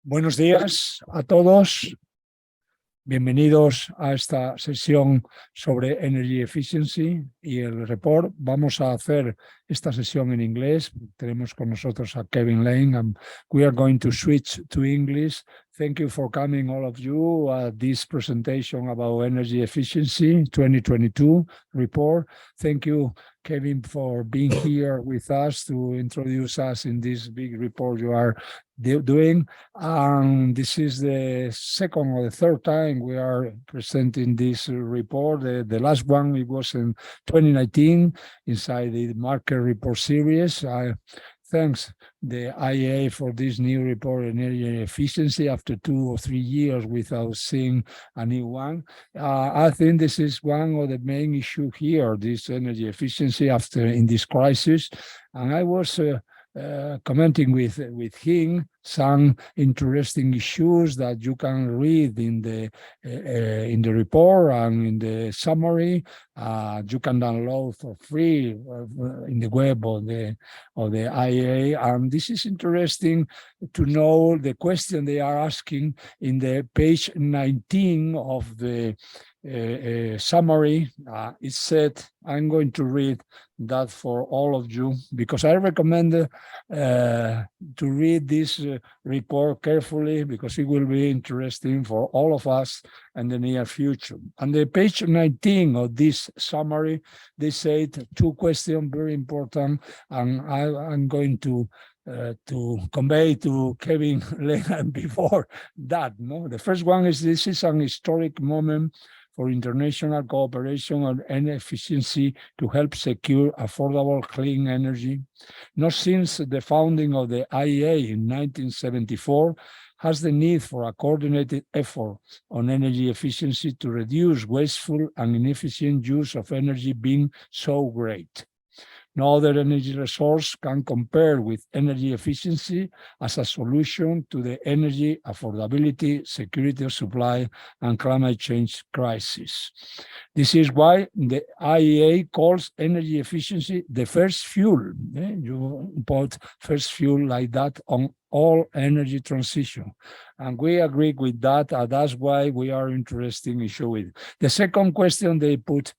Buenos días a todos. Bienvenidos a esta sesión sobre Energy Efficiency y el report. Vamos a hacer esta sesión en inglés. Tenemos con nosotros a Kevin Lane and we are going to switch to English. Thank you for coming, all of you, at this presentation about Energy Efficiency 2022 report. Thank you, Kevin, for being here with us to introduce us in this big report you are doing. This is the second or the third time we are presenting this report. The last one, it was in 2019 inside the market report series. Thanks the IEA for this new report, Energy Efficiency, after 2 or 3 years without seeing a new one. I think this is one of the main issues here, this energy efficiency after in this crisis. And I was commenting with him some interesting issues that you can read in the report and in the summary. You can download for free in the web of the IEA, and this is interesting to know the question they are asking in the page 19 of the summary. It said, I'm going to read that for all of you because I recommend to read this report carefully because it will be interesting for all of us in the near future. On the page 19 of this summary, they said 2 questions very important, and I'm going to convey to Kevin Lane before that. No, the first one is this is an historic moment for international cooperation on energy efficiency to help secure affordable clean energy. Not since the founding of the IEA in 1974 has the need for a coordinated effort on energy efficiency to reduce wasteful and inefficient use of energy been so great. No other energy resource can compare with energy efficiency as a solution to the energy affordability, security of supply, and climate change crisis. This is why the IEA calls energy efficiency the first fuel. You put first fuel like that on all energy transition. And we agree with that, and that's why we are interested in showing it. The second question they put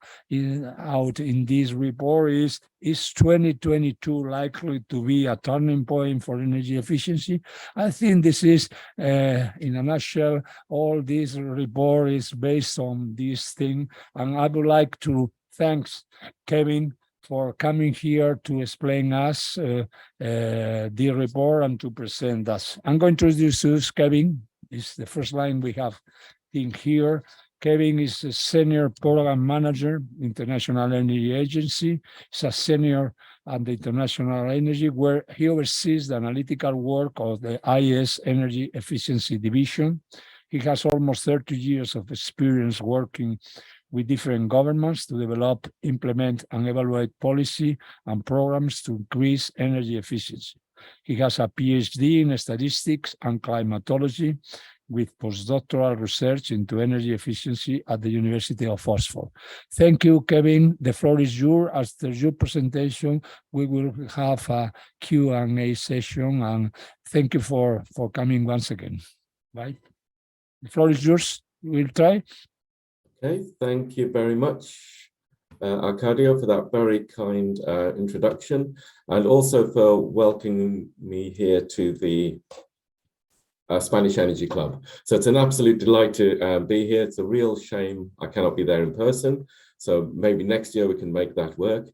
out in this report is 2022 likely to be a turning point for energy efficiency? I think this is, in a nutshell, all this report is based on this thing. And I would like to thank Kevin for coming here to explain us the report and to present us. I'm going to introduce Kevin. It's the first line we have in here. Kevin is a senior program manager, International Energy Agency. He's a senior at the International Energy, where he oversees the analytical work of the IES Energy Efficiency Division. He has almost 30 years of experience working with different governments to develop, implement, and evaluate policy and programs to increase energy efficiency. He has a PhD in statistics and climatology with postdoctoral research into energy efficiency at the University of Oxford. Thank you, Kevin. The floor is yours. After your presentation, we will have a Q&A session, and thank you for coming once again. Right? The floor is yours. We'll try. Okay, thank you very much, Arcadio, for that very kind introduction, and also for welcoming me here to the Spanish Energy Club. So it's an absolute delight to be here. It's a real shame I cannot be there in person, so maybe next year we can make that work.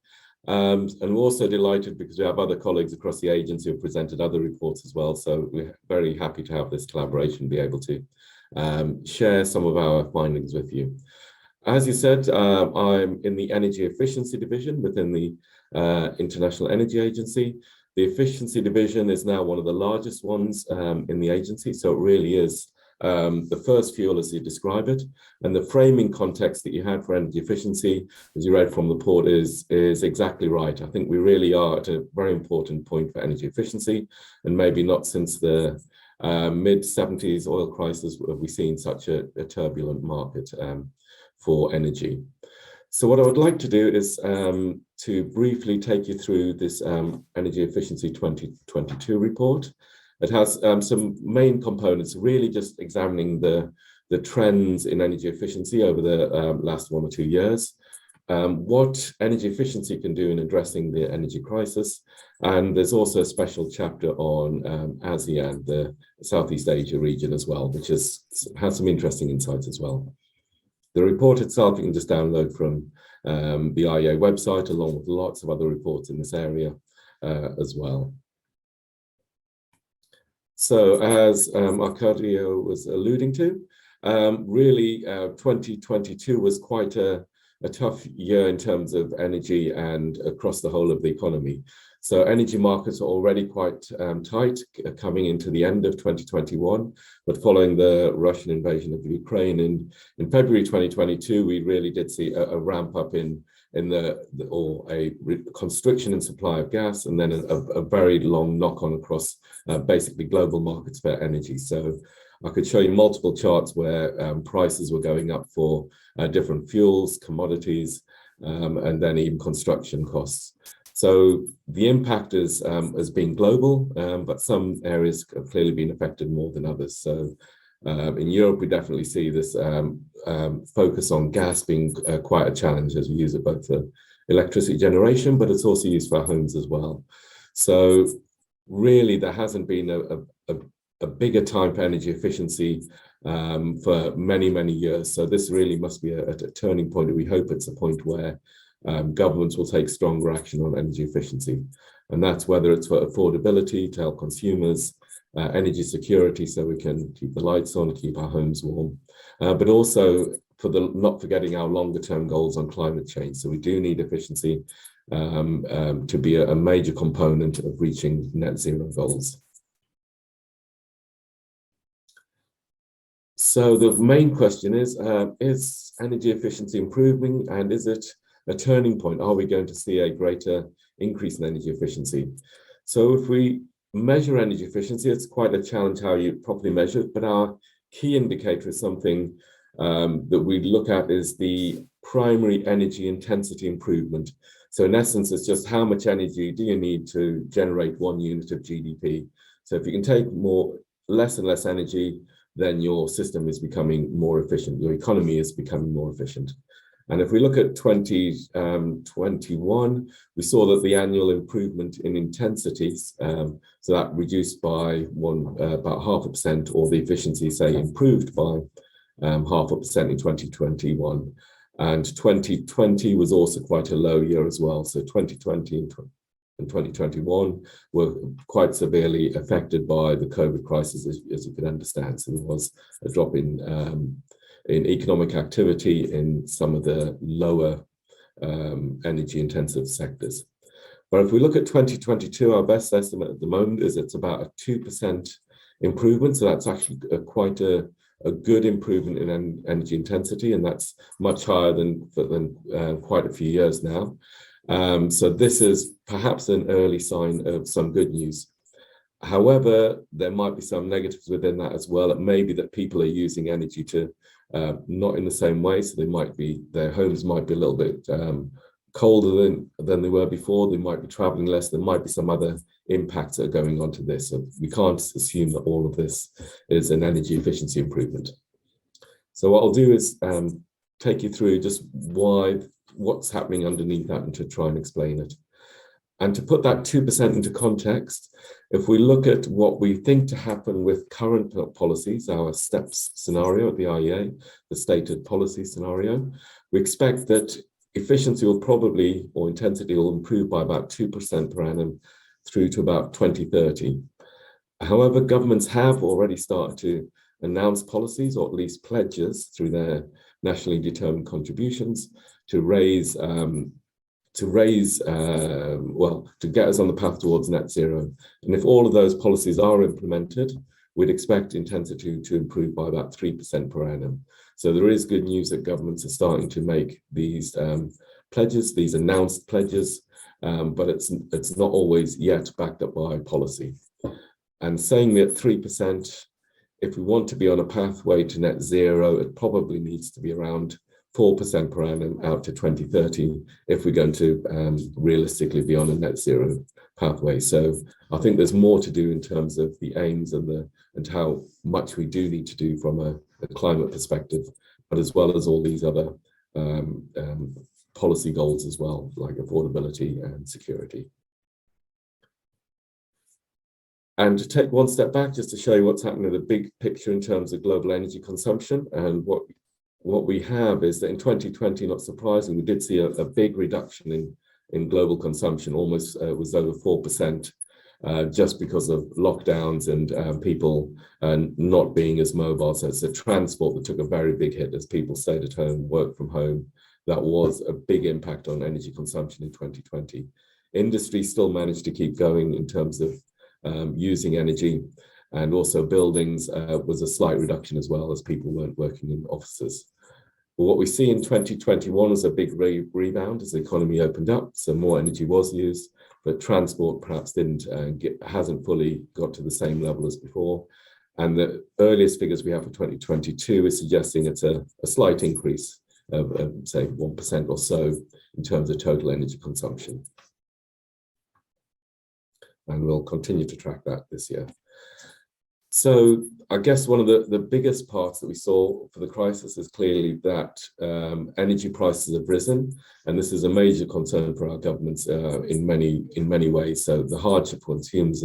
And we're also delighted because we have other colleagues across the agency who have presented other reports as well, so we're very happy to have this collaboration, be able to share some of our findings with you. As you said, I'm in the Energy Efficiency Division within the International Energy Agency. The Efficiency Division is now one of the largest ones in the agency, so it really is the first fuel as you describe it. And the framing context that you had for energy efficiency, as you read from the report, is exactly right. I think we really are at a very important point for energy efficiency, and maybe not since the mid-70s oil crisis have we seen such a turbulent market for energy. So what I would like to do is to briefly take you through this Energy Efficiency 2022 report. It has some main components, really just examining the trends in energy efficiency over the last 1 or 2 years, what energy efficiency can do in addressing the energy crisis. And there's also a special chapter on ASEAN, the Southeast Asia region as well, which has some interesting insights as well. The report itself, you can just download from the IEA website, along with lots of other reports in this area as well. So as Arcadio was alluding to, really 2022 was quite a tough year in terms of energy and across the whole of the economy. So energy markets are already quite tight coming into the end of 2021, but following the Russian invasion of Ukraine in February 2022, we really did see a ramp up in a constriction in supply of gas, and then a very long knock-on across basically global markets for energy. So I could show you multiple charts where prices were going up for different fuels, commodities, and then even construction costs. So the impact has been global, but some areas have clearly been affected more than others. So in Europe, we definitely see this focus on gas being quite a challenge, as we use it both for electricity generation, but it's also used for homes as well. So really, there hasn't been a bigger time for energy efficiency for many, many years. So this really must be a turning point. We hope it's a point where governments will take stronger action on energy efficiency. And that's whether it's for affordability to help consumers, energy security so we can keep the lights on, keep our homes warm, but also for not forgetting our longer term goals on climate change. So we do need efficiency to be a major component of reaching net zero goals. So the main question is energy efficiency improving, and is it a turning point? Are we going to see a greater increase in energy efficiency? So if we measure energy efficiency, it's quite a challenge how you properly measure it, but our key indicator is something that we look at is the primary energy intensity improvement. So in essence, it's just how much energy do you need to generate 1 unit of GDP. So if you can take less and less energy, then your system is becoming more efficient, your economy is becoming more efficient. And if we look at 2021, we saw that the annual improvement in intensities, so that reduced by about 0.5%, or the efficiency, say, improved by 0.5% in 2021. And 2020 was also quite a low year as well. So 2020 and 2021 were quite severely affected by the COVID crisis, as you can understand. So there was a drop in economic activity in some of the lower energy intensive sectors. But if we look at 2022, our best estimate at the moment is it's about a 2% improvement. So that's actually quite a good improvement in energy intensity, and that's much higher than quite a few years now. So this is perhaps an early sign of some good news. However, there might be some negatives within that as well. It may be that people are using energy to not in the same way, so their homes might be a little bit colder than they were before. They might be traveling less. There might be some other impacts that are going on to this. So we can't assume that all of this is an energy efficiency improvement. So what I'll do is take you through just what's happening underneath that, and to try and explain it. And to put that 2% into context, if we look at what we think to happen with current policies, our STEPS scenario at the IEA, the stated policy scenario, we expect that efficiency will probably, or intensity will improve by about 2% per annum through to about 2030. However, governments have already started to announce policies, or at least pledges through their nationally determined contributions to get us on the path towards net zero. And if all of those policies are implemented, we'd expect intensity to improve by about 3% per annum. So there is good news that governments are starting to make these pledges, these announced pledges, but it's not always yet backed up by policy. And saying that 3%, if we want to be on a pathway to net zero, it probably needs to be around 4% per annum out to 2030 if we're going to realistically be on a net zero pathway. So I think there's more to do in terms of the aims and how much we do need to do from a climate perspective, but as well as all these other policy goals as well, like affordability and security. And to take one step back, just to show you what's happening in the big picture in terms of global energy consumption, and what we have is that in 2020, not surprisingly, we did see a big reduction in global consumption, almost was over 4%, just because of lockdowns and people not being as mobile. So it's the transport that took a very big hit as people stayed at home, worked from home. That was a big impact on energy consumption in 2020. Industry still managed to keep going in terms of using energy, and also buildings was a slight reduction as well as people weren't working in offices. But what we see in 2021 is a big rebound as the economy opened up, so more energy was used, but transport perhaps hasn't fully got to the same level as before. And the earliest figures we have for 2022 is suggesting it's a slight increase of say 1% or so in terms of total energy consumption. And we'll continue to track that this year. So I guess one of the biggest parts that we saw for the crisis is clearly that energy prices have risen, and this is a major concern for our governments in many ways. So the hardship for consumers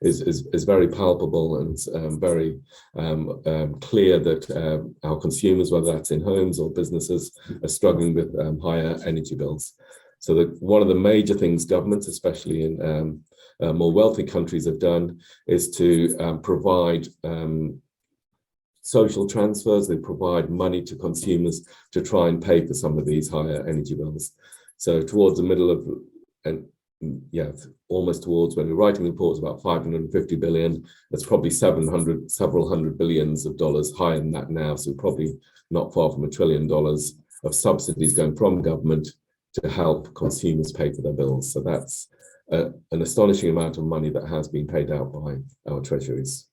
is very palpable, and it's very clear that our consumers, whether that's in homes or businesses, are struggling with higher energy bills. So one of the major things governments, especially in more wealthy countries, have done is to provide social transfers. They provide money to consumers to try and pay for some of these higher energy bills. So towards the middle of, almost towards when we're writing the report, it's about 550 billion. It's probably several hundred billions of dollars higher than that now. So probably not far from $1 trillion of subsidies going from government to help consumers pay for their bills. So that's an astonishing amount of money that has been paid out by our treasuries.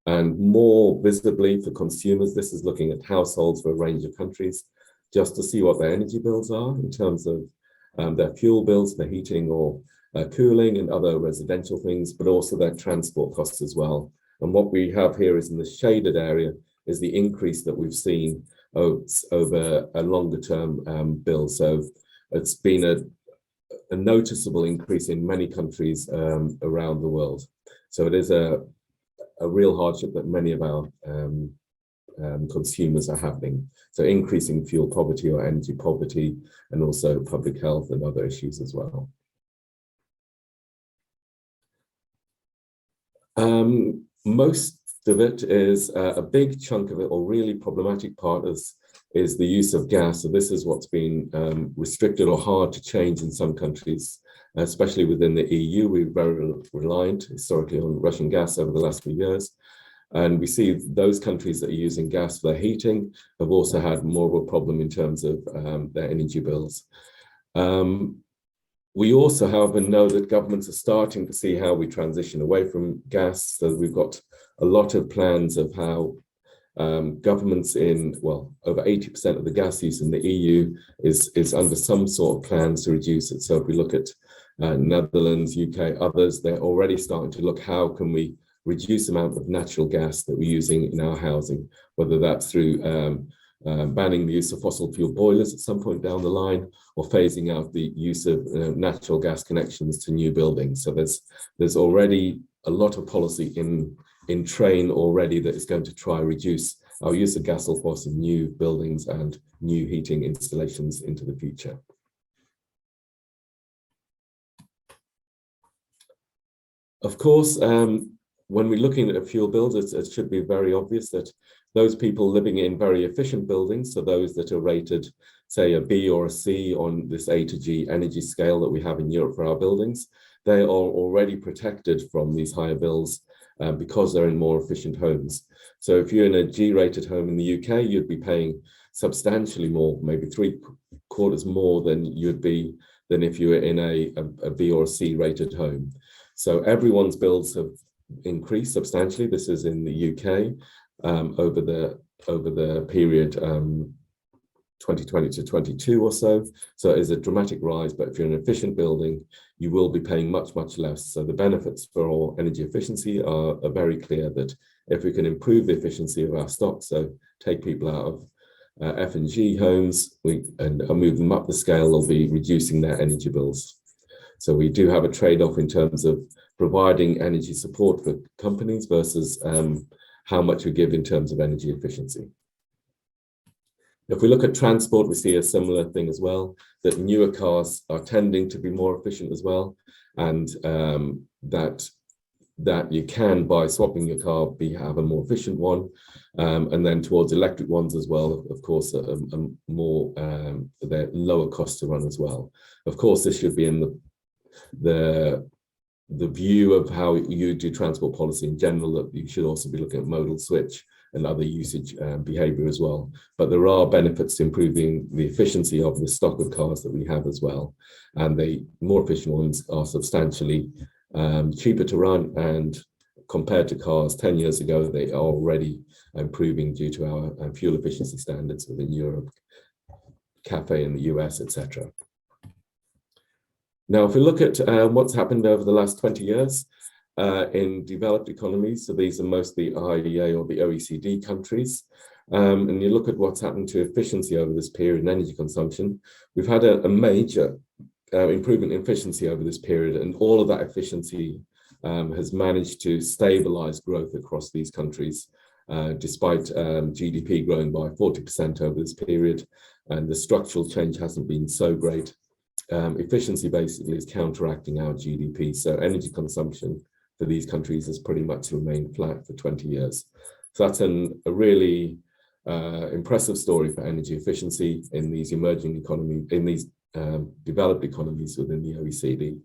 And more visibly for consumers, this is looking at households for a range of countries, just to see what their energy bills are in terms of their fuel bills for heating or cooling and other residential things, but also their transport costs as well. And what we have here is in the shaded area is the increase that we've seen over a longer term bill. So it's been a noticeable increase in many countries around the world. So it is a real hardship that many of our consumers are having. So increasing fuel poverty or energy poverty, and also public health and other issues as well. Most of it is a big chunk of it, or really problematic part is the use of gas. So this is what's been restricted or hard to change in some countries, especially within the EU. We're very reliant historically on Russian gas over the last few years. And we see those countries that are using gas for their heating have also had more of a problem in terms of their energy bills. We also, however, know that governments are starting to see how we transition away from gas. So we've got a lot of plans of how governments over 80% of the gas use in the EU is under some sort of plans to reduce it. So if we look at Netherlands, UK, others, they're already starting to look how can we reduce the amount of natural gas that we're using in our housing, whether that's through banning the use of fossil fuel boilers at some point down the line, or phasing out the use of natural gas connections to new buildings. So there's already a lot of policy in train already that is going to try reduce our use of gas or fossil in new buildings and new heating installations into the future. Of course, when we're looking at fuel bills, it should be very obvious that those people living in very efficient buildings, so those that are rated, say, a B or a C on this A to G energy scale that we have in Europe for our buildings, they are already protected from these higher bills because they're in more efficient homes. So if you're in a G-rated home in the UK, you'd be paying substantially more, maybe 3/4 more than you'd be than if you were in a B or a C-rated home. So everyone's bills have increased substantially. This is in the UK, over the period 2020 to 22 or so. So it is a dramatic rise, but if you're in an efficient building, you will be paying much, much less. So the benefits for energy efficiency are very clear, that if we can improve the efficiency of our stock, so take people out of F and G homes and move them up the scale, they'll be reducing their energy bills. So we do have a trade-off in terms of providing energy support for companies versus how much we give in terms of energy efficiency. If we look at transport, we see a similar thing as well, that newer cars are tending to be more efficient as well, and that you can, by swapping your car, have a more efficient one, and then towards electric ones as well, of course, they're lower cost to run as well. Of course, this should be in the view of how you do transport policy in general, that you should also be looking at modal switch and other usage behavior as well. But there are benefits to improving the efficiency of the stock of cars that we have as well. And the more efficient ones are substantially cheaper to run, and compared to cars 10 years ago, they are already improving due to our fuel efficiency standards within Europe, CAFE in the US, etc. Now, if we look at what's happened over the last 20 years, in developed economies, so these are mostly IEA or the OECD countries, and you look at what's happened to efficiency over this period in energy consumption, we've had a major improvement in efficiency over this period, and all of that efficiency has managed to stabilize growth across these countries, despite GDP growing by 40% over this period, and the structural change hasn't been so great. Efficiency basically is counteracting our GDP, so energy consumption for these countries has pretty much remained flat for 20 years. So that's a really impressive story for energy efficiency in these emerging economies, in these developed economies within the OECD.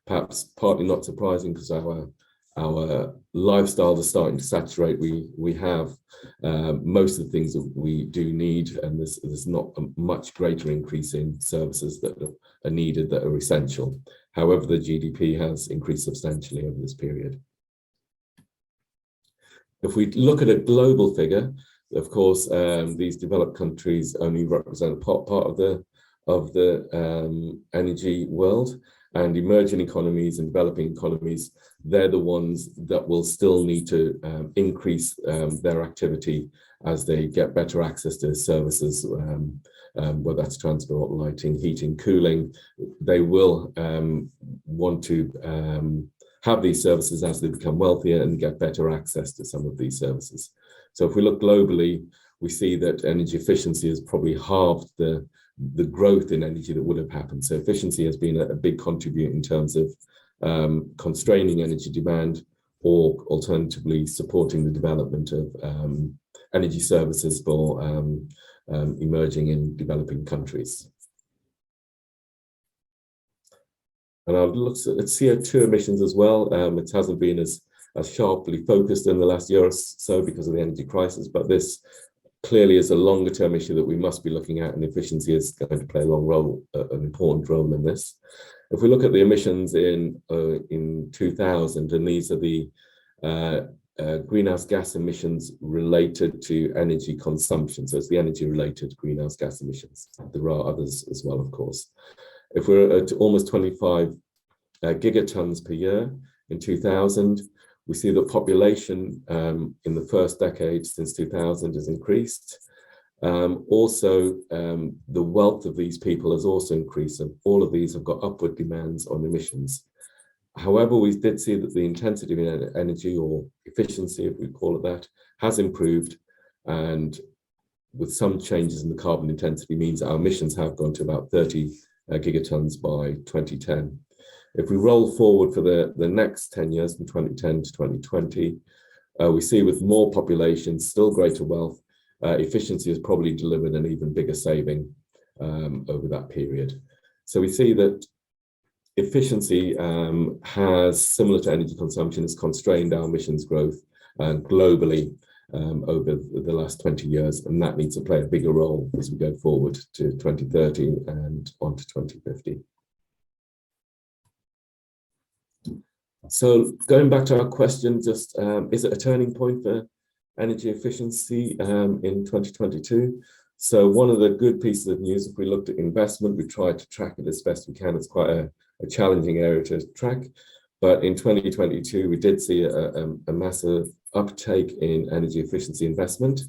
Perhaps partly not surprising, because our lifestyle is starting to saturate. We have most of the things that we do need, and there's not a much greater increase in services that are needed that are essential. However, the GDP has increased substantially over this period. If we look at a global figure, of course, these developed countries only represent a part of the energy world, and emerging economies and developing economies, they're the ones that will still need to increase their activity as they get better access to services, whether that's transport, lighting, heating, cooling. They will want to have these services as they become wealthier and get better access to some of these services. So if we look globally, we see that energy efficiency has probably halved the growth in energy that would have happened. So efficiency has been a big contributor in terms of constraining energy demand, or alternatively supporting the development of energy services for emerging and developing countries. And I'll look at CO2 emissions as well. It hasn't been as sharply focused in the last year or so because of the energy crisis, but this clearly is a longer term issue that we must be looking at, and efficiency is going to play an important role in this. If we look at the emissions in 2000, and these are the greenhouse gas emissions related to energy consumption. So it's the energy related greenhouse gas emissions. There are others as well, of course. If we're at almost 25 gigatons per year in 2000, we see that population in the first decade since 2000 has increased. Also, the wealth of these people has also increased, and all of these have got upward demands on emissions. However, we did see that the intensity of energy, or efficiency, if we call it that, has improved, and with some changes in the carbon intensity means our emissions have gone to about 30 gigatons by 2010. If we roll forward for the next 10 years, from 2010 to 2020, we see with more population, still greater wealth, efficiency has probably delivered an even bigger saving over that period. So we see that efficiency has, similar to energy consumption, has constrained our emissions growth globally over the last 20 years, and that needs to play a bigger role as we go forward to 2030 and on to 2050. So going back to our question, just is it a turning point for energy efficiency in 2022. So one of the good pieces of news, if we looked at investment, we tried to track it as best we can. It's quite a challenging area to track. But in 2022, we did see a massive uptake in energy efficiency investment.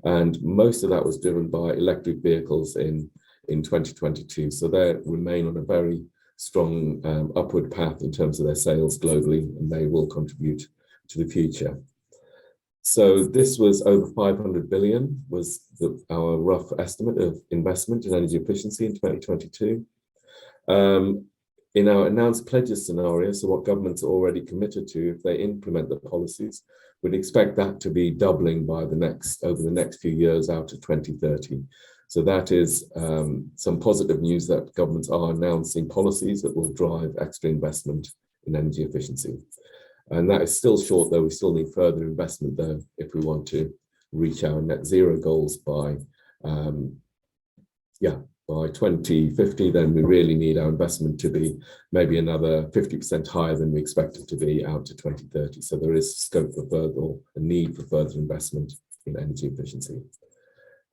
And most of that was driven by electric vehicles in 2022. So they remain on a very strong upward path in terms of their sales globally, and they will contribute to the future. So this was over 500 billion was our rough estimate of investment in energy efficiency in 2022. In our announced pledges scenario, so what governments are already committed to if they implement the policies, we'd expect that to be doubling by over the next few years out to 2030. So that is some positive news that governments are announcing policies that will drive extra investment in energy efficiency. And that is still short, though. We still need further investment, though, if we want to reach our net zero goals by 2050. Then we really need our investment to be maybe another 50% higher than we expect it to be out to 2030. So there is scope for further, or a need for further investment in energy efficiency.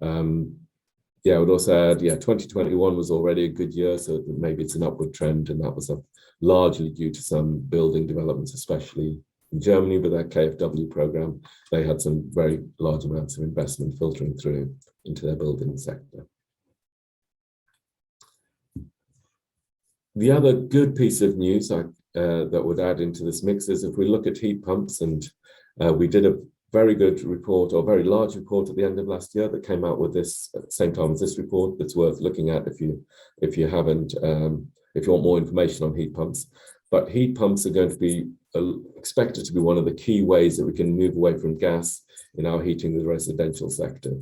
I would also add, 2021 was already a good year, so maybe it's an upward trend, and that was largely due to some building developments, especially in Germany with their KfW program. They had some very large amounts of investment filtering through into their building sector. The other good piece of news that would add into this mix is if we look at heat pumps, and we did a very good report, or very large report at the end of last year that came out with this at the same time as this report. That's worth looking at if you want more information on heat pumps. But heat pumps are going to be expected to be one of the key ways that we can move away from gas in our heating the residential sector.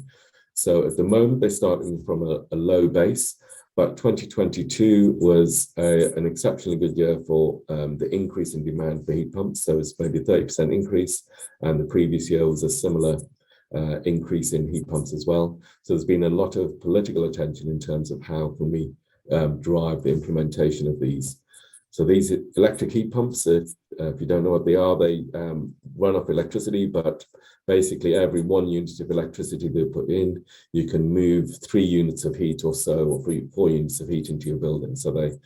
So at the moment, they're starting from a low base, but 2022 was an exceptionally good year for the increase in demand for heat pumps. So it's maybe a 30% increase, and the previous year was a similar increase in heat pumps as well. So there's been a lot of political attention in terms of how can we drive the implementation of these. So these electric heat pumps, if you don't know what they are, they run off electricity, but basically every 1 unit of electricity they put in, you can move 3 units of heat or so, or 4 units of heat into your building. So they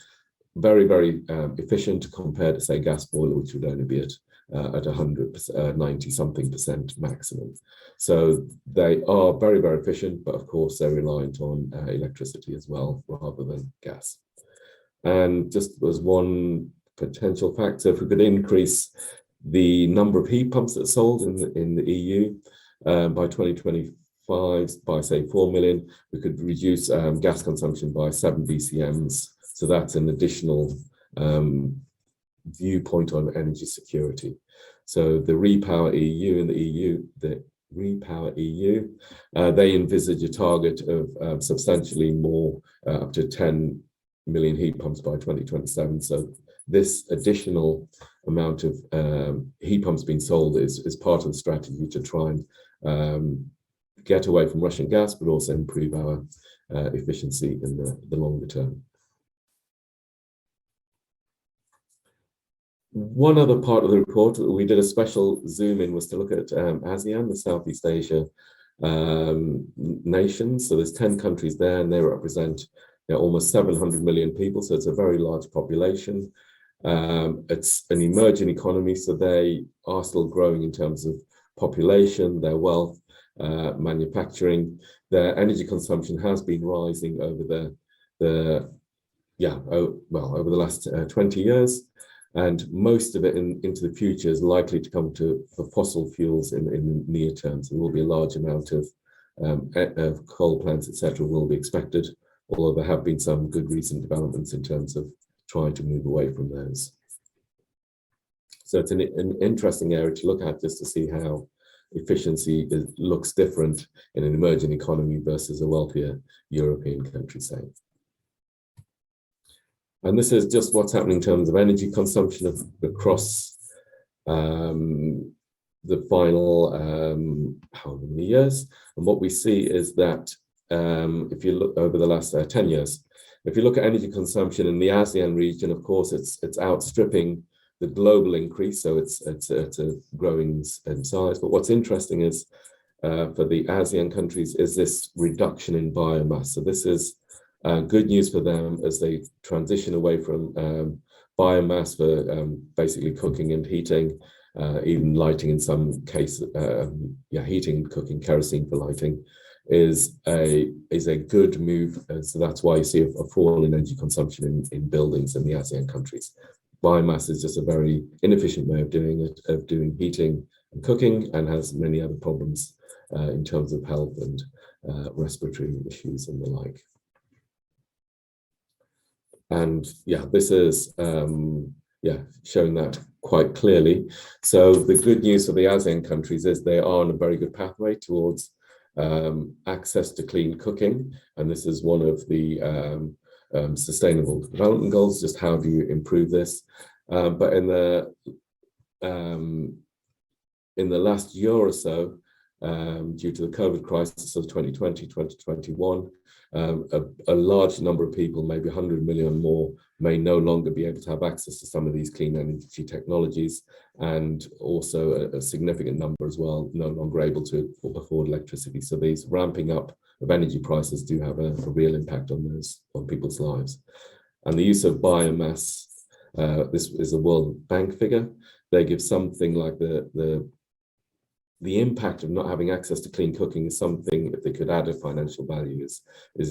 very, very efficient compared to, say, gas boiler, which would only be at 90-something% maximum. So they are very, very efficient, but of course they're reliant on electricity as well, rather than gas. And just as one potential factor, if we could increase the number of heat pumps that are sold in the EU by 2025 by, say, 4 million, we could reduce gas consumption by 7 BCMs. So that's an additional viewpoint on energy security. So the Repower EU and the EU, they envisage a target of substantially more, up to 10 million heat pumps by 2027. So this additional amount of heat pumps being sold is part of the strategy to try and get away from Russian gas, but also improve our efficiency in the longer term. One other part of the report, we did a special zoom in, was to look at ASEAN, the Southeast Asia nations. So there's 10 countries there, and they represent almost 700 million people. So it's a very large population. It's an emerging economy, so they are still growing in terms of population, their wealth, manufacturing. Their energy consumption has been rising over the last 20 years. And most of it into the future is likely to come for fossil fuels in the near term. So there will be a large amount of coal plants, etc., will be expected, although there have been some good recent developments in terms of trying to move away from those. So it's an interesting area to look at, just to see how efficiency looks different in an emerging economy versus a wealthier European country, say. And this is just what's happening in terms of energy consumption across the final how many years. And what we see is that if you look over the last 10 years, if you look at energy consumption in the ASEAN region, of course, it's outstripping the global increase, so it's a growing in size. But what's interesting is for the ASEAN countries is this reduction in biomass. So this is good news for them as they transition away from biomass for basically cooking and heating, even lighting in some cases, heating, cooking, kerosene for lighting is a good move. So that's why you see a fall in energy consumption in buildings in the ASEAN countries. Biomass is just a very inefficient way of doing it, of doing heating and cooking, and has many other problems in terms of health and respiratory issues and the like. And yeah, this is showing that quite clearly. So the good news for the ASEAN countries is they are on a very good pathway towards access to clean cooking, and this is one of the sustainable development goals. Just how do you improve this? But in the last year or so, due to the COVID crisis of 2020, 2021, a large number of people, maybe 100 million more, may no longer be able to have access to some of these clean energy technologies, and also a significant number as well no longer able to afford electricity. So these ramping up of energy prices do have a real impact on people's lives. And the use of biomass, this is a World Bank figure. They give something like the impact of not having access to clean cooking is something that they could add a financial value is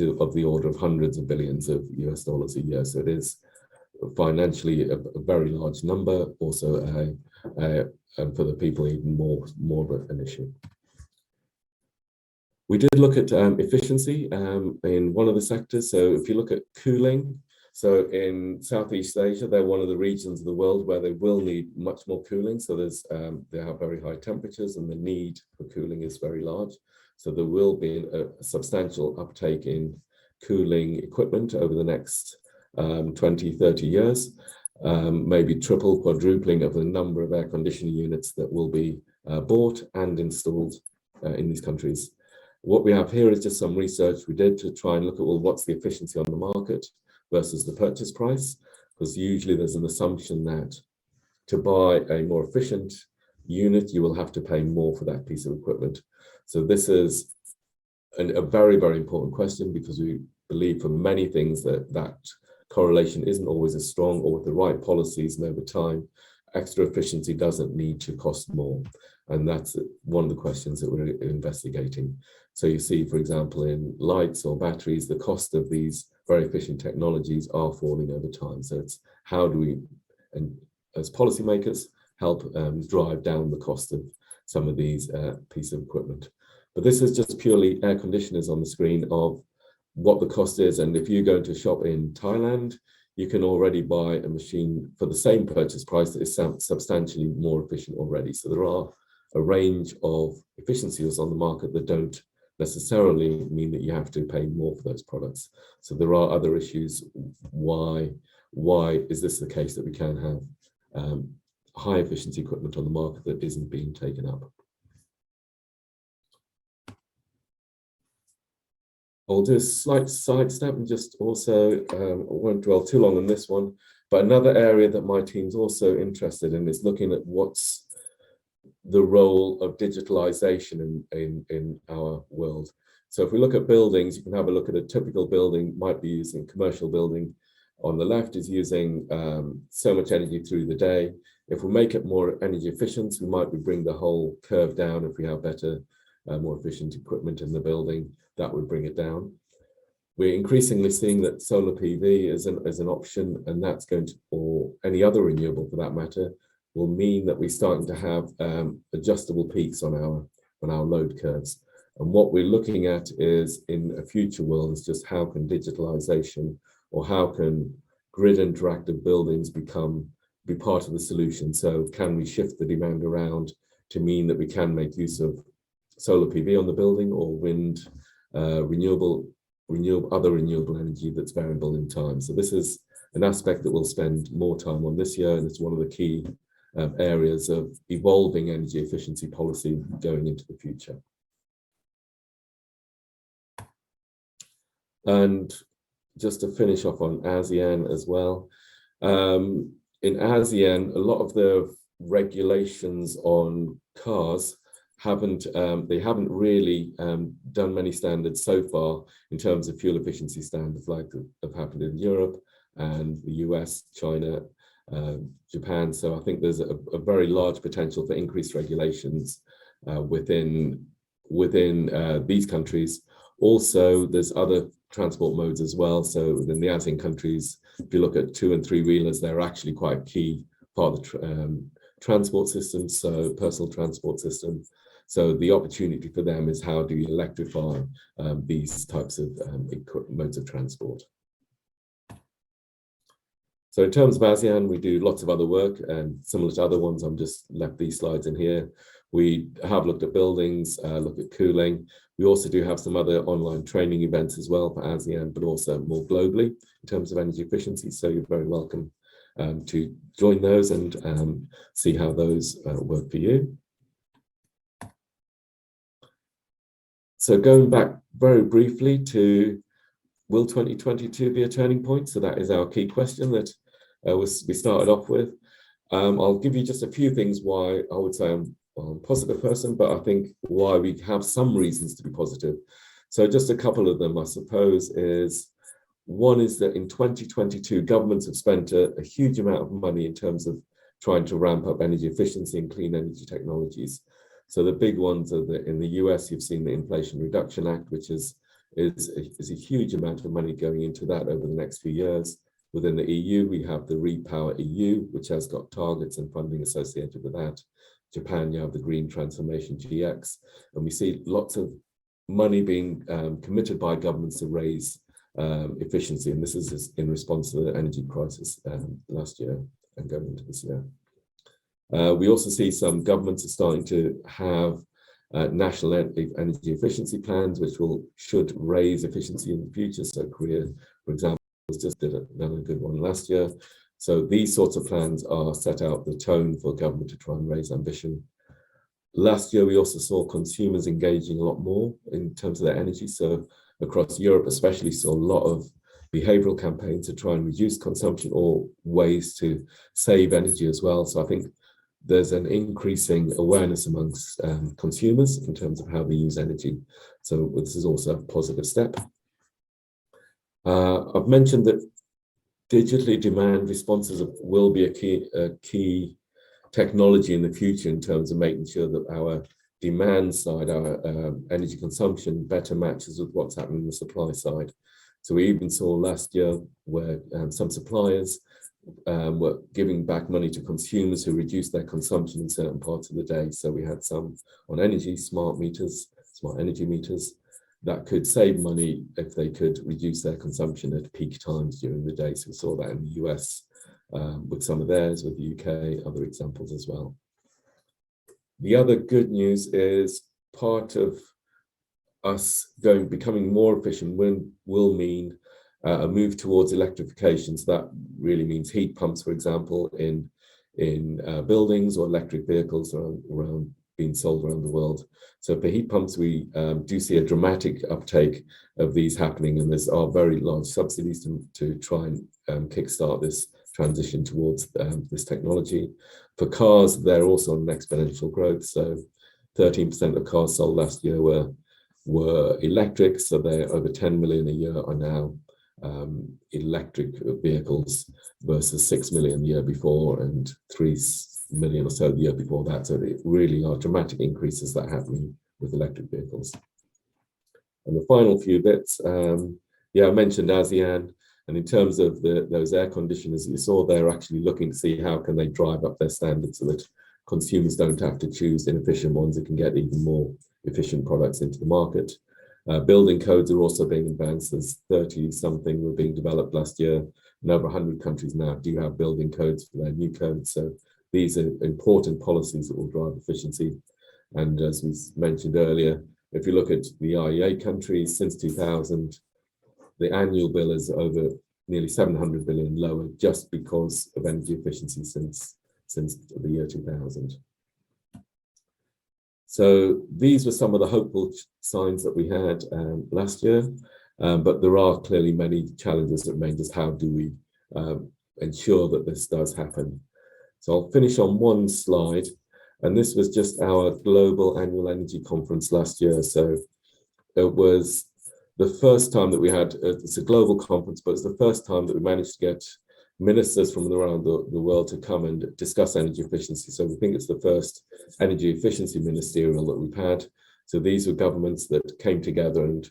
of the order of hundreds of billions of US dollars a year. So it is financially a very large number, also and for the people even more of an issue. We did look at efficiency in one of the sectors. So if you look at cooling, so in Southeast Asia, they're one of the regions of the world where they will need much more cooling. So they have very high temperatures and the need for cooling is very large. So there will be a substantial uptake in cooling equipment over the next 20, 30 years, maybe triple, quadrupling of the number of air conditioning units that will be bought and installed in these countries. What we have here is just some research we did to try and look at, well, what's the efficiency on the market versus the purchase price, because usually there's an assumption that to buy a more efficient unit, you will have to pay more for that piece of equipment. So this is a very, very important question, because we believe for many things that correlation isn't always as strong, or with the right policies and over time, extra efficiency doesn't need to cost more. And that's one of the questions that we're investigating. So you see, for example, in lights or batteries, the cost of these very efficient technologies are falling over time. So it's how do we, and as policymakers, help drive down the cost of some of these pieces of equipment. But this is just purely air conditioners on the screen of what the cost is. And if you go to a shop in Thailand, you can already buy a machine for the same purchase price that is substantially more efficient already. So there are a range of efficiencies on the market that don't necessarily mean that you have to pay more for those products. So there are other issues. Why is this the case that we can have high efficiency equipment on the market that isn't being taken up? I'll do a slight sidestep and just also, I won't dwell too long on this one, but another area that my team's also interested in is looking at what's the role of digitalization in our world. So if we look at buildings, you can have a look at a typical building, might be using commercial building. On the left is using so much energy through the day. If we make it more energy efficient, we might bring the whole curve down. If we have better, more efficient equipment in the building, that would bring it down. We're increasingly seeing that solar PV is an option, and that's going to, or any other renewable for that matter, will mean that we're starting to have adjustable peaks on our load curves. And what we're looking at is, in a future world, is just how can digitalization, or how can grid interactive buildings be part of the solution? So can we shift the demand around to mean that we can make use of solar PV on the building, or wind, other renewable energy that's variable in time? So this is an aspect that we'll spend more time on this year, and it's one of the key areas of evolving energy efficiency policy going into the future. And just to finish off on ASEAN as well, in ASEAN, a lot of the regulations on cars haven't really done many standards so far in terms of fuel efficiency standards like have happened in Europe and the US, China, Japan. So I think there's a very large potential for increased regulations within these countries. Also, there's other transport modes as well. So within the ASEAN countries, if you look at 2- and 3-wheelers, they're actually quite a key part of the transport system, so personal transport system. So the opportunity for them is how do you electrify these types of modes of transport. So in terms of ASEAN, we do lots of other work, and similar to other ones, I'm just left these slides in here. We have looked at buildings, look at cooling. We also do have some other online training events as well for ASEAN, but also more globally in terms of energy efficiency. So you're very welcome to join those and see how those work for you. So going back very briefly to, will 2022 be a turning point? So that is our key question that we started off with. I'll give you just a few things why I would say I'm a positive person, but I think why we have some reasons to be positive. So just a couple of them, I suppose, is one is that in 2022, governments have spent a huge amount of money in terms of trying to ramp up energy efficiency and clean energy technologies. So the big ones are that in the US, you've seen the Inflation Reduction Act, which is a huge amount of money going into that over the next few years. Within the EU, we have the Repower EU, which has got targets and funding associated with that. Japan, you have the Green Transformation GX, and we see lots of money being committed by governments to raise efficiency, and this is in response to the energy crisis last year and going into this year. We also see some governments are starting to have national energy efficiency plans, which should raise efficiency in the future. So Korea, for example, just did another good one last year. So these sorts of plans are set out the tone for government to try and raise ambition. Last year, we also saw consumers engaging a lot more in terms of their energy. So across Europe, especially, saw a lot of behavioral campaigns to try and reduce consumption or ways to save energy as well. So I think there's an increasing awareness amongst consumers in terms of how they use energy. So this is also a positive step. I've mentioned that digitally demand responses will be a key technology in the future in terms of making sure that our demand side, our energy consumption better matches with what's happening on the supply side. So we even saw last year where some suppliers were giving back money to consumers who reduced their consumption in certain parts of the day. So we had some on energy, smart energy meters, that could save money if they could reduce their consumption at peak times during the day. So we saw that in the US with some of theirs, with the UK, other examples as well. The other good news is part of us becoming more efficient will mean a move towards electrification. So that really means heat pumps, for example, in buildings, or electric vehicles around being sold around the world. So for heat pumps, we do see a dramatic uptake of these happening, and there are very large subsidies to try and kickstart this transition towards this technology. For cars, they're also on an exponential growth. So 13% of cars sold last year were electric, so they're over 10 million a year are now electric vehicles versus 6 million the year before and 3 million or so the year before that. So they really are dramatic increases that are happening with electric vehicles. And the final few bits, I mentioned ASEAN, and in terms of those air conditioners you saw, they're actually looking to see how can they drive up their standards so that consumers don't have to choose inefficient ones that can get even more efficient products into the market. Building codes are also being advanced. There's 30-something were being developed last year, and over 100 countries now do have building codes for their new codes. So these are important policies that will drive efficiency. And as we mentioned earlier, if you look at the IEA countries since 2000, the annual bill is over nearly 700 billion lower just because of energy efficiency since the year 2000. So these were some of the hopeful signs that we had last year, but there are clearly many challenges that remain. Just how do we ensure that this does happen. So I'll finish on one slide, and this was just our global annual energy conference last year. So it was the first time that we had, it's a global conference, but it's the first time that we managed to get ministers from around the world to come and discuss energy efficiency. So we think it's the first energy efficiency ministerial that we've had. So these were governments that came together and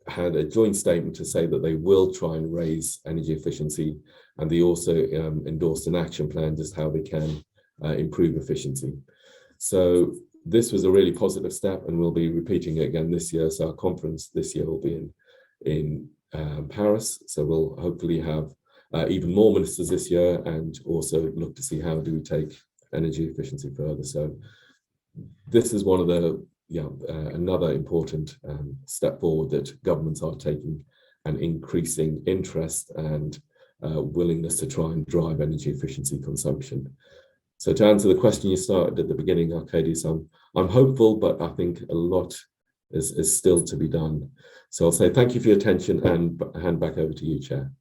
had a joint statement to say that they will try and raise energy efficiency, and they also endorsed an action plan just how they can improve efficiency. So this was a really positive step, and we'll be repeating it again this year. So our conference this year will be in Paris. So we'll hopefully have even more ministers this year, and also look to see how do we take energy efficiency further. So this is one of the another important step forward that governments are taking, an increasing interest and willingness to try and drive energy efficiency consumption. So to answer the question you started at the beginning, Arcadio, I'm hopeful, but I think a lot is still to be done. So I'll say thank you for your attention and hand back over to you, Chair.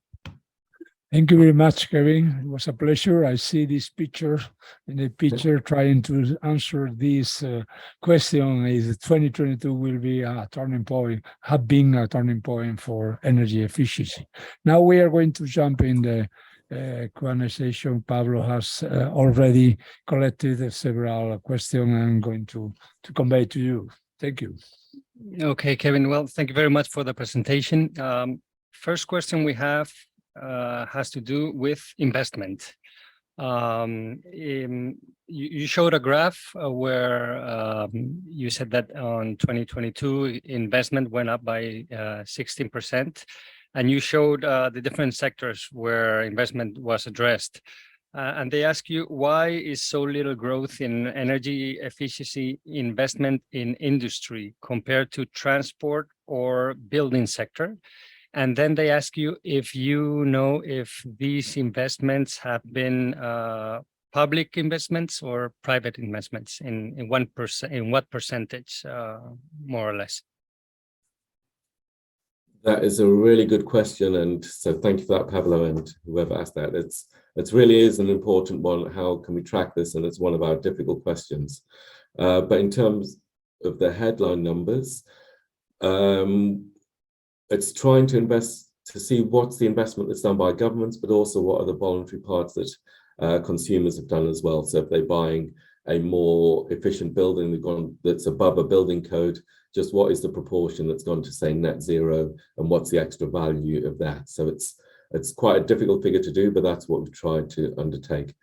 Thank you very much, Kevin. It was a pleasure. I see this picture in the picture trying to answer this question. Is 2022 will be a turning point, have been a turning point for energy efficiency. Now we are going to jump in the Q&A session. Pablo has already collected several questions I'm going to convey to you. Thank you. Okay, Kevin. Well, thank you very much for the presentation. First question we have has to do with investment. You showed a graph where you said that on 2022 investment went up by 16%, and you showed the different sectors where investment was addressed. And they ask you, why is so little growth in energy efficiency investment in industry compared to transport or building sector? And then they ask you if you know if these investments have been public investments or private investments, in what percentage, more or less? That is a really good question, and so thank you for that, Pablo, and whoever asked that. It really is an important one. How can we track this? And it's one of our difficult questions. But in terms of the headline numbers, it's trying to invest to see what's the investment that's done by governments, but also what are the voluntary parts that consumers have done as well. So if they're buying a more efficient building that's above a building code, just what is the proportion that's gone to, say, net zero, and what's the extra value of that? So it's quite a difficult figure to do, but that's what we've tried to undertake.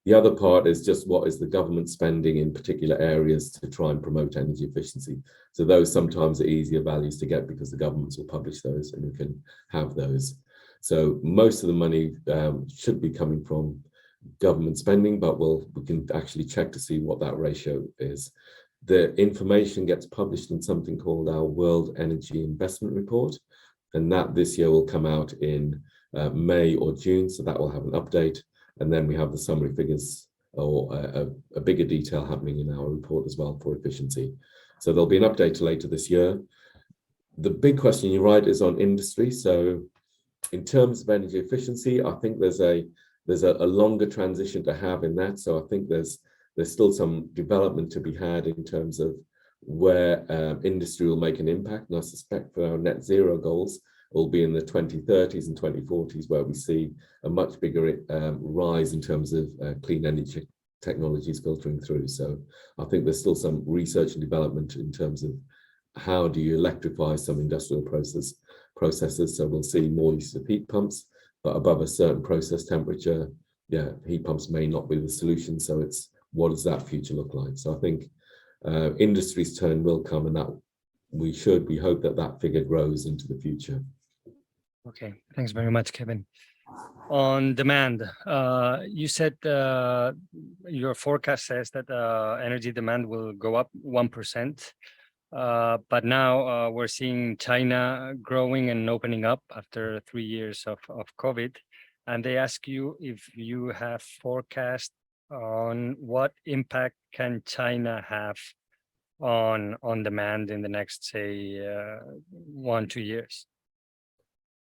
The other part is just what is the government spending in particular areas to try and promote energy efficiency. So those sometimes are easier values to get because the governments will publish those and we can have those. So most of the money should be coming from government spending, but we can actually check to see what that ratio is. The information gets published in something called our World Energy Investment Report, and that this year will come out in May or June, so that will have an update. And then we have the summary figures, or a bigger detail happening in our report as well for efficiency. So there'll be an update later this year. The big question, you're right, is on industry. So in terms of energy efficiency, I think there's a longer transition to have in that. So I think there's still some development to be had in terms of where industry will make an impact. And I suspect for our net zero goals, will be in the 2030s and 2040s, where we see a much bigger rise in terms of clean energy technologies filtering through. So I think there's still some research and development in terms of how do you electrify some industrial processes. So we'll see more use of heat pumps, but above a certain process temperature, heat pumps may not be the solution. So it's, what does that future look like? So I think industry's turn will come, and that we hope that figure grows into the future. Okay, thanks very much, Kevin. On demand, you said your forecast says that energy demand will go up 1%, but now we're seeing China growing and opening up after 3 years of COVID, and they ask you if you have forecast on what impact can China have on demand in the next, say, 1-2 years.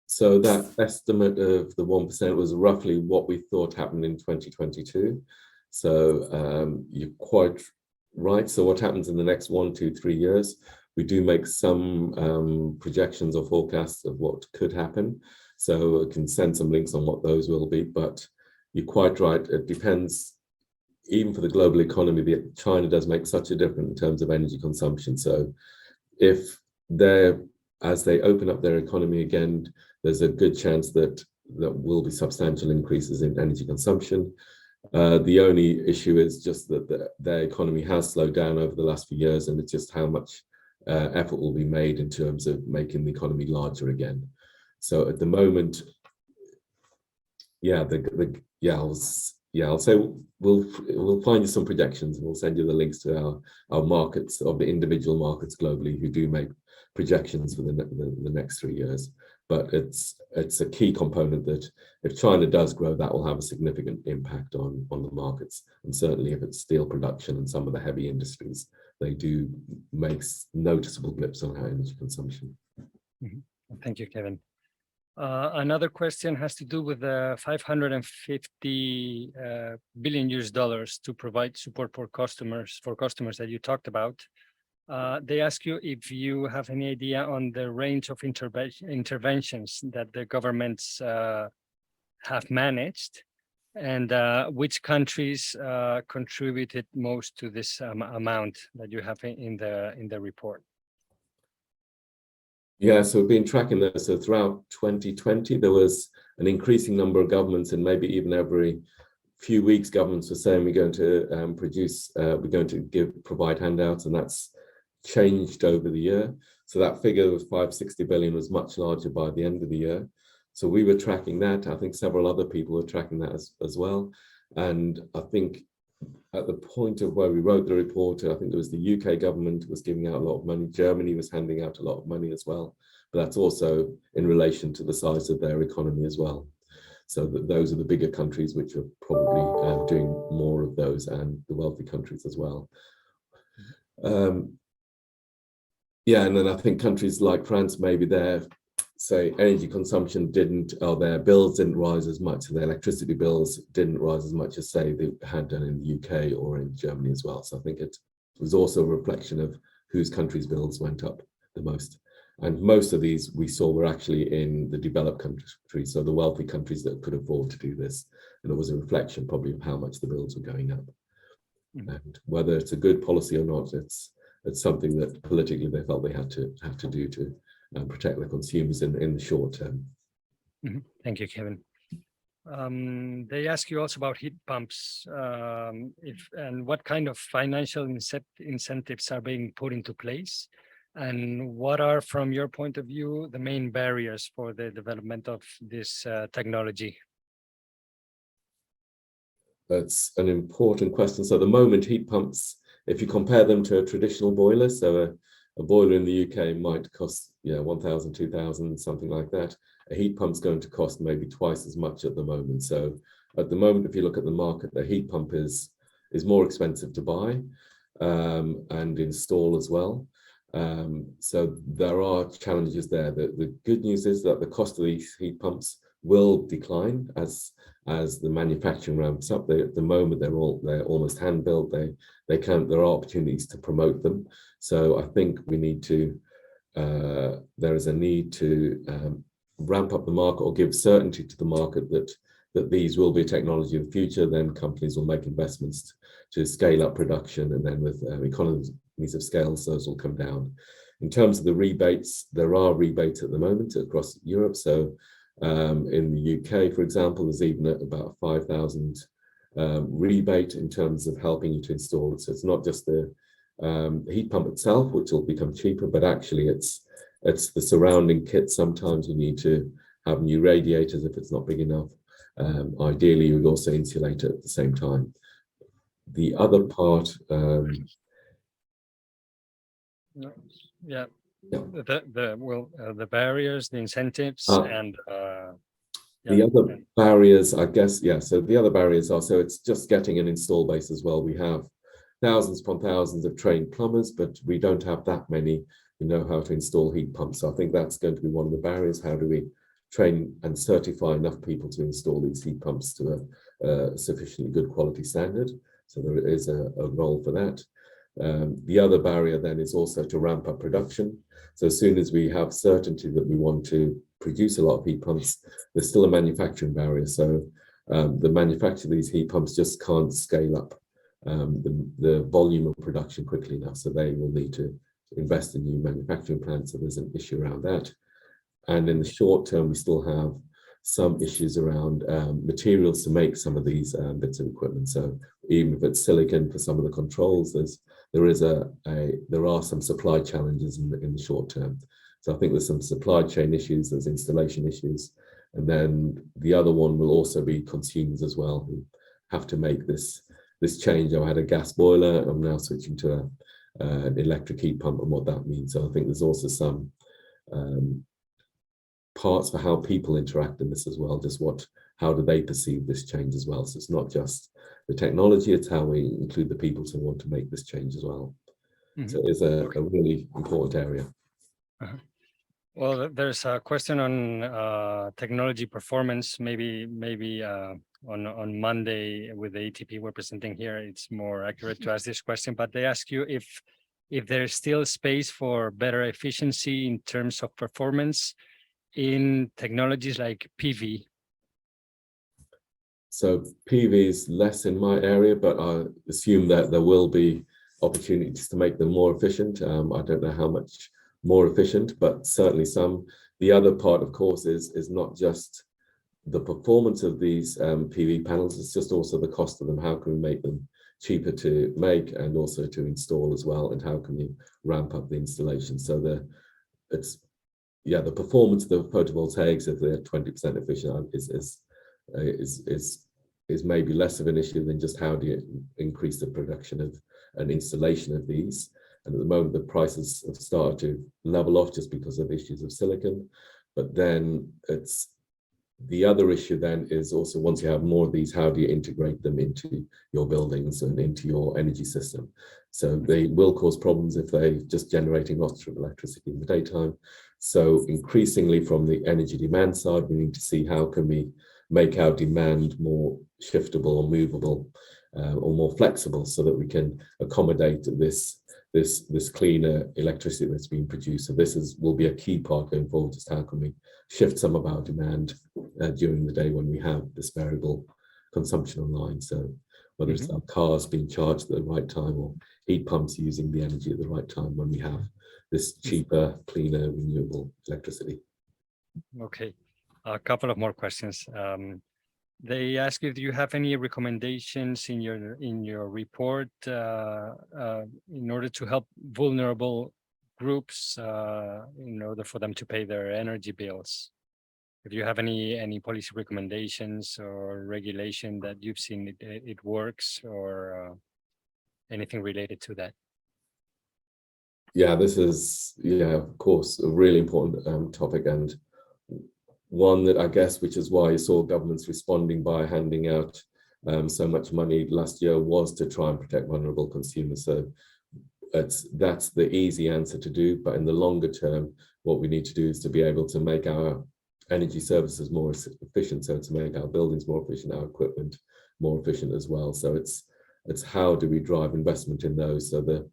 So that estimate of the 1% was roughly what we thought happened in 2022. So you're quite right. So what happens in the next 1, 2, 3 years? We do make some projections or forecasts of what could happen. So I can send some links on what those will be, but you're quite right. It depends, even for the global economy, China does make such a difference in terms of energy consumption. So if as they open up their economy again, there's a good chance that there will be substantial increases in energy consumption. The only issue is just that their economy has slowed down over the last few years, and it's just how much effort will be made in terms of making the economy larger again. So at the moment, I'll say we'll find you some projections, and we'll send you the links to our markets, of the individual markets globally who do make projections for the next 3 years. But it's a key component that if China does grow, that will have a significant impact on the markets. And certainly if it's steel production and some of the heavy industries, they do make noticeable blips on our energy consumption. Thank you, Kevin. Another question has to do with the $550 billion to provide support for customers that you talked about. They ask you if you have any idea on the range of interventions that the governments have managed, and which countries contributed most to this amount that you have in the report. Yeah, so we've been tracking this. So throughout 2020, there was an increasing number of governments, and maybe even every few weeks, governments were saying we're going to provide handouts, and that's changed over the year. So that figure of 560 billion was much larger by the end of the year. So we were tracking that. I think several other people were tracking that as well. And I think at the point of where we wrote the report, I think it was the UK government was giving out a lot of money. Germany was handing out a lot of money as well. But that's also in relation to the size of their economy as well. So those are the bigger countries which are probably doing more of those, and the wealthy countries as well. Yeah, and then I think countries like France, maybe their energy consumption or their bills didn't rise as much, so their electricity bills didn't rise as much as, say, they had done in the UK or in Germany as well. So I think it was also a reflection of whose country's bills went up the most. And most of these we saw were actually in the developed countries, so the wealthy countries that could afford to do this. And it was a reflection probably of how much the bills were going up. And whether it's a good policy or not, it's something that politically they felt they have to do to protect the consumers in the short term. Thank you, Kevin. They ask you also about heat pumps, and what kind of financial incentives are being put into place, and what are, from your point of view, the main barriers for the development of this technology? That's an important question. So at the moment, heat pumps, if you compare them to a traditional boiler, so a boiler in the UK might cost 1,000, 2,000, something like that. A heat pump's going to cost maybe twice as much at the moment. So at the moment, if you look at the market, the heat pump is more expensive to buy and install as well. So there are challenges there. The good news is that the cost of these heat pumps will decline as the manufacturing ramps up. At the moment, they're almost hand built. There are opportunities to promote them. So I think there is a need to ramp up the market, or give certainty to the market that these will be a technology of the future. Then companies will make investments to scale up production, and then with economies of scale, those will come down. In terms of the rebates, there are rebates at the moment across Europe. So in the UK, for example, there's even about 5,000 rebate in terms of helping you to install it. So it's not just the heat pump itself, which will become cheaper, but actually it's the surrounding kit. Sometimes you need to have new radiators if it's not big enough. Ideally, you would also insulate it at the same time. The other part, the barriers, the incentives, and the other barriers, I guess, so the other barriers are, so it's just getting an install base as well. We have thousands upon thousands of trained plumbers, but we don't have that many who know how to install heat pumps. So I think that's going to be one of the barriers. How do we train and certify enough people to install these heat pumps to a sufficiently good quality standard. So there is a role for that. The other barrier then is also to ramp up production. So as soon as we have certainty that we want to produce a lot of heat pumps, there's still a manufacturing barrier. So the manufacture of these heat pumps just can't scale up the volume of production quickly enough. So they will need to invest in new manufacturing plants. So there's an issue around that. And in the short term, we still have some issues around materials to make some of these bits of equipment. So even if it's silicon for some of the controls, there are some supply challenges in the short term. So I think there's some supply chain issues, there's installation issues, and then the other one will also be consumers as well, who have to make this change. I had a gas boiler, I'm now switching to an electric heat pump and what that means. So I think there's also some parts for how people interact in this as well, just how do they perceive this change as well. So it's not just the technology, it's how we include the people who want to make this change as well. Mm-hmm. So it's a really important area. Uh-huh. Well, there's a question on technology performance. Maybe on Monday with the ATP we're presenting here, it's more accurate to ask this question, but they ask you if there's still space for better efficiency in terms of performance in technologies like PV. So PV is less in my area, but I assume that there will be opportunities to make them more efficient. I don't know how much more efficient, but certainly some. The other part, of course, is not just the performance of these PV panels, it's just also the cost of them. How can we make them cheaper to make and also to install as well? And how can you ramp up the installation? So the performance of the photovoltaics, if they're 20% efficient, is maybe less of an issue than just how do you increase the production of an installation of these. And at the moment, the prices have started to level off just because of issues of silicon. But then the other issue then is also, once you have more of these, how do you integrate them into your buildings and into your energy system? So they will cause problems if they're just generating lots of electricity in the daytime. So increasingly from the energy demand side, we need to see how can we make our demand more shiftable or movable or more flexible so that we can accommodate this cleaner electricity that's being produced. So this will be a key part going forward, just how can we shift some of our demand during the day when we have this variable consumption online. So whether it's our cars being charged at the right time or heat pumps using the energy at the right time when we have this cheaper, cleaner, renewable electricity. Okay, a couple of more questions. They ask you, do you have any recommendations in your report in order to help vulnerable groups in order for them to pay their energy bills? If you have any policy recommendations or regulation that you've seen it works, or anything related to that? Yeah, this is, of course, a really important topic, and one that I guess, which is why you saw governments responding by handing out so much money last year, was to try and protect vulnerable consumers. So that's the easy answer to do, but in the longer term, what we need to do is to be able to make our energy services more efficient, so to make our buildings more efficient, our equipment more efficient as well. So it's how do we drive investment in those? So the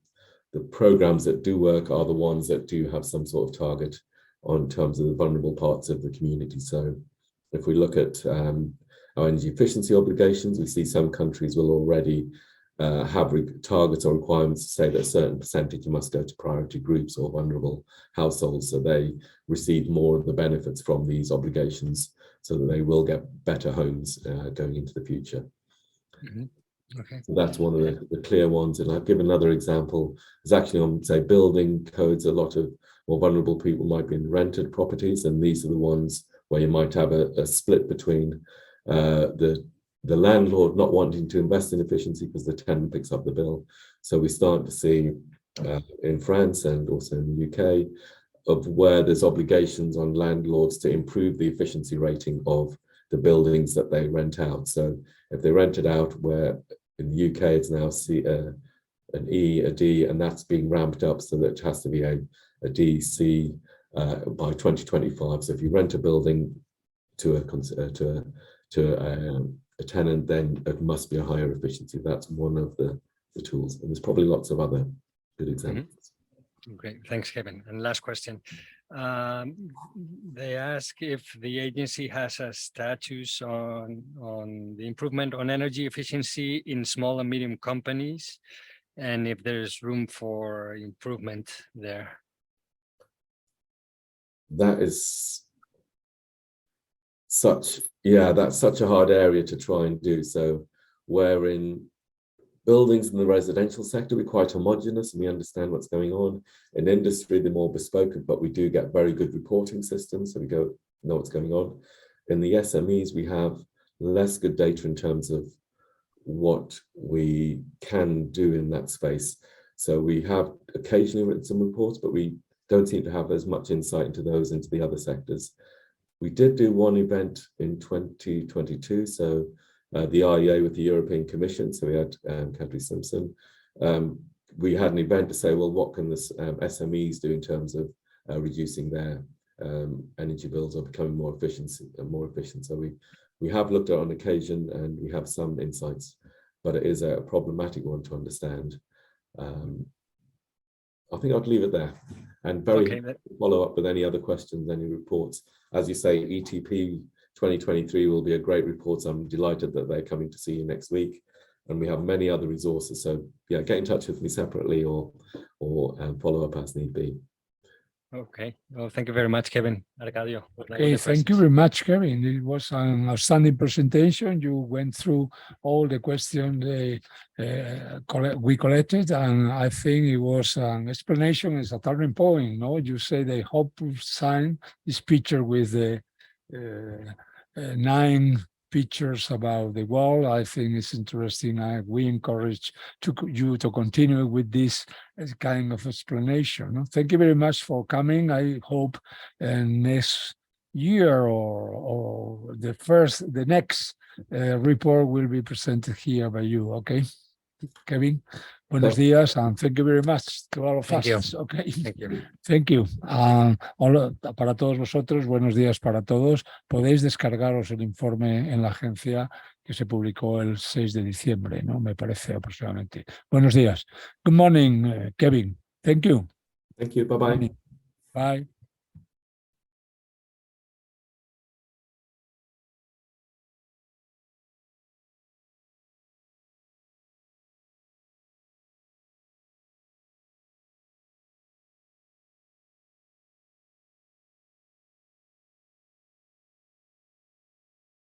programs that do work are the ones that do have some sort of target on terms of the vulnerable parts of the community. So if we look at our energy efficiency obligations, we see some countries will already have targets or requirements to say that a certain percentage must go to priority groups or vulnerable households, so they receive more of the benefits from these obligations, so that they will get better homes going into the future. Mm-hmm. Okay. So that's one of the clear ones. And I'll give another example. It's actually on, say, building codes. A lot of more vulnerable people might be in rented properties, and these are the ones where you might have a split between the landlord not wanting to invest in efficiency because the tenant picks up the bill. So we start to see in France and also in the UK of where there's obligations on landlords to improve the efficiency rating of the buildings that they rent out. So if they rent it out, where in the UK it's now an E, a D, and that's being ramped up so that it has to be a D, C by 2025. So if you rent a building a tenant, then it must be a higher efficiency. That's one of the tools, and there's probably lots of other good examples. Great, thanks, Kevin. And last question. They ask if the agency has a status on the improvement on energy efficiency in small and medium companies, and if there's room for improvement there. That is that's such a hard area to try and do. So where in buildings in the residential sector, we're quite homogenous and we understand what's going on. In industry, they're more bespoke, but we do get very good reporting systems, so we know what's going on. In the SMEs, we have less good data in terms of what we can do in that space. So we have occasionally written some reports, but we don't seem to have as much insight into the other sectors. We did do one event in 2022, so the IEA with the European Commission, so we had Kadri Simpson. We had an event to say, well, what can the SMEs do in terms of reducing their energy bills or becoming more efficient. So we have looked at it on occasion and we have some insights, but it is a problematic one to understand. I think I'd leave it there, and follow up with any other questions, any reports. As you say, ETP 2023 will be a great report. I'm delighted that they're coming to see you next week, and we have many other resources. So yeah, get in touch with me separately or follow up as need be. Okay, well, thank you very much, Kevin. Arcadio. Okay, thank you very much, Kevin. It was an outstanding presentation. You went through all the questions we collected, and I think it was an explanation, it's a turning point. No, you say the hopeful sign, this picture with the 9 pictures about the wall. I think it's interesting. We encourage you to continue with this kind of explanation. Thank you very much for coming. I hope next year or the next report will be presented here by you. Okay, Kevin. Buenos días, and thank you very much to all of us. Okay. Thank you. Para todos vosotros, buenos días para todos. Podéis descargaros el informe en la agencia que se publicó el 6 de diciembre, ¿no? Me parece aproximadamente. Buenos días. Good morning, Kevin. Thank you. Thank you. Bye-bye. Bye.